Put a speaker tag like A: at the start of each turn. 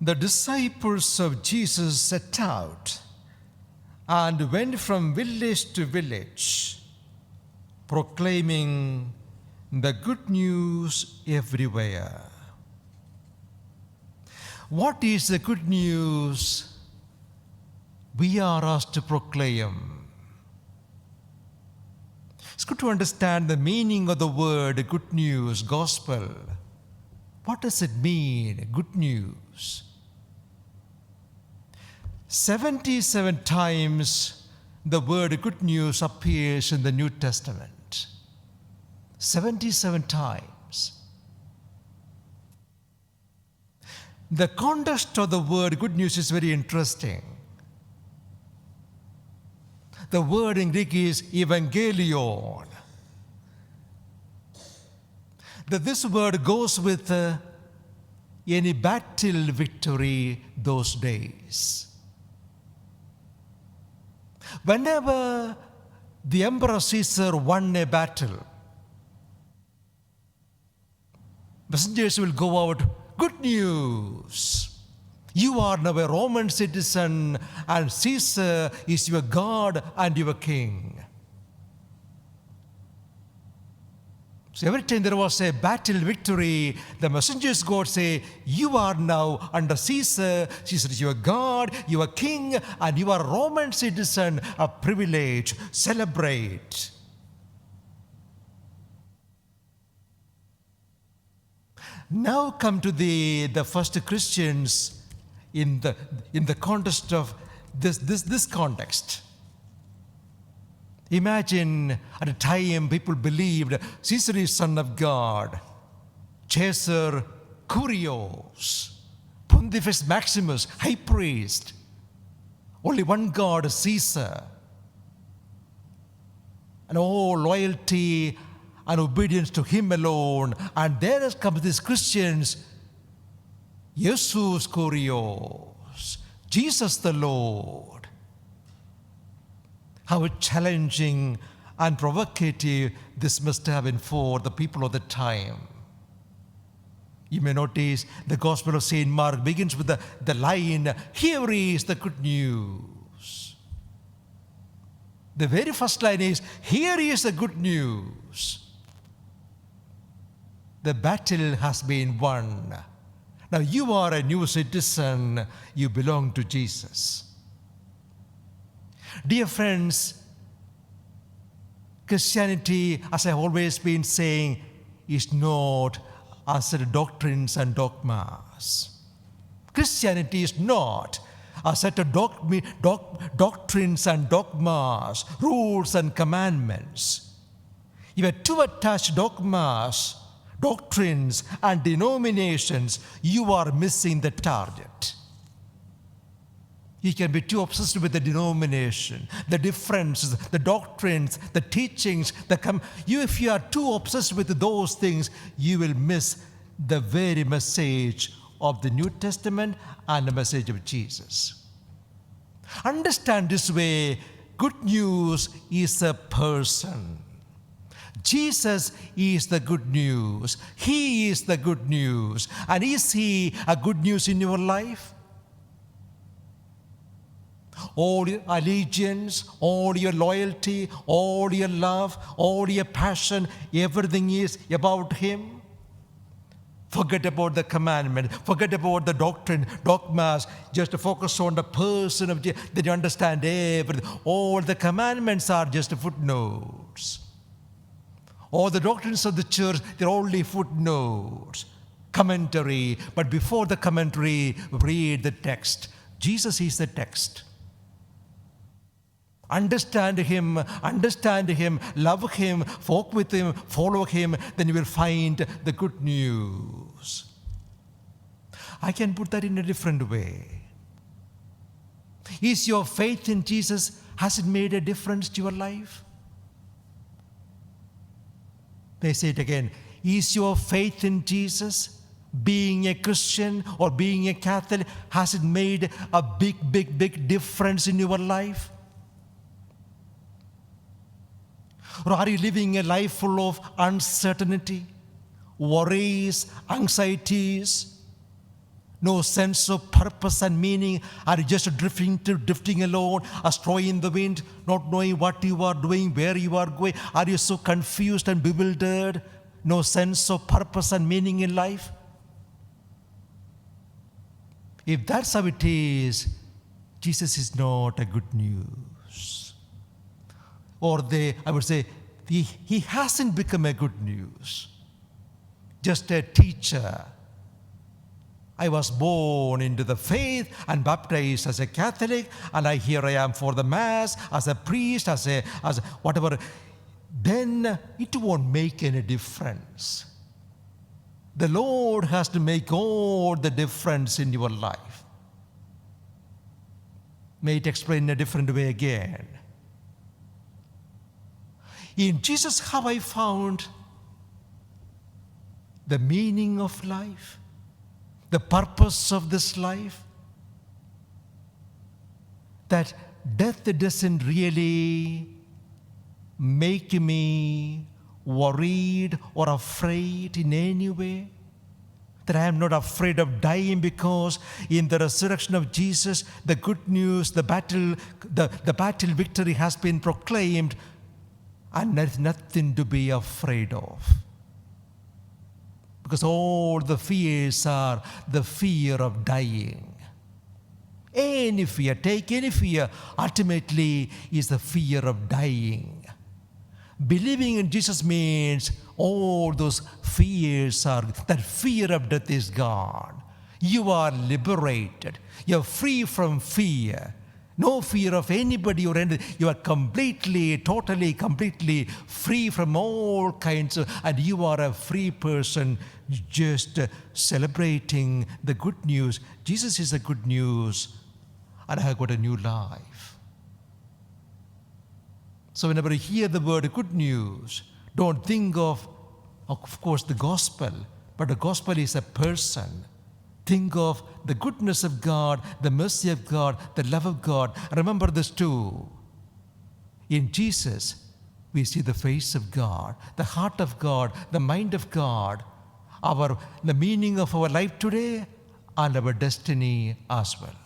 A: The disciples of Jesus set out and went from village to village, proclaiming the good news everywhere. What is the good news we are asked to proclaim? It's good to understand the meaning of the word good news, gospel. What does it mean, good news? 77 times the word good news appears in the New Testament. 77 times. The context of the word good news is very interesting. The word in Greek is evangelion. This word goes with any battle victory those days. Whenever the Emperor Caesar won a battle, messengers will go out, good news. You are now a Roman citizen and Caesar is your God and your king. So every time there was a battle victory, the messengers go and say, you are now under Caesar. Caesar is your God, your king, and you are a Roman citizen, a privilege. Celebrate. Now come to the first Christians in the context of this context. Imagine at a time people believed Caesar is son of God, Caesar Kurios, Pontifex Maximus, high priest, only one God, Caesar, and all loyalty and obedience to him alone. And there comes these Christians, Jesus Kurios, Jesus the Lord. How challenging and provocative this must have been for the people of the time. You may notice the Gospel of St. Mark begins with the line, here is the good news. The very first line is, here is the good news. The battle has been won. Now you are a new citizen, you belong to Jesus. Dear friends, Christianity, as I've always been saying, is not a set of doctrines and dogmas. Christianity is not a set of doctrines and dogmas, rules and commandments. If you are too attached to dogmas, doctrines and denominations, you are missing the target. You can be too obsessed with the denomination, the differences, the doctrines, the teachings. If you are too obsessed with those things, you will miss the very message of the New Testament and the message of Jesus. Understand this way, good news is a person. Jesus is the good news. He is the good news. And is He a good news in your life? All your allegiance, all your loyalty, all your love, all your passion, everything is about Him. Forget about the commandment, forget about the doctrine, dogmas, just focus on the person of Jesus. Then you understand everything. All the commandments are just footnotes. All the doctrines of the church, they're only footnotes, commentary. But before the commentary, read the text. Jesus is the text. Understand Him, love Him, walk with Him, follow Him, then you will find the good news. I can put that in a different way. Is your faith in Jesus, has it made a difference to your life? They say it again. Is your faith in Jesus, being a Christian or being a Catholic, has it made a big difference in your life? Or are you living a life full of uncertainty, worries, anxieties? No sense of purpose and meaning. Are you just drifting alone, a straw in the wind, not knowing what you are doing, where you are going? Are you so confused and bewildered? No sense of purpose and meaning in life? If that's how it is, Jesus is not a good news. Or I would say, he hasn't become a good news. Just a teacher. I was born into the faith and baptized as a Catholic, and here I am for the Mass, as a priest, as whatever. Then it won't make any difference. The Lord has to make all the difference in your life. May it explain in a different way again. In Jesus have I found the meaning of life, the purpose of this life, that death doesn't really make me worried or afraid in any way, that I am not afraid of dying, because in the resurrection of Jesus, the good news, the battle victory has been proclaimed, and there is nothing to be afraid of. Because all the fears are the fear of dying. Any fear, take any fear, ultimately is the fear of dying. Believing in Jesus means all those fears are, that fear of death is gone. You are liberated. You are free from fear. No fear of anybody or anything. You are completely, totally, completely free from all kinds of, and you are a free person, just celebrating the good news. Jesus is the good news, and I have got a new life. So whenever you hear the word good news, don't think of course, the gospel, but the gospel is a person. Think of the goodness of God, the mercy of God, the love of God. Remember this too. In Jesus, we see the face of God, the heart of God, the mind of God, the meaning of our life today, and our destiny as well.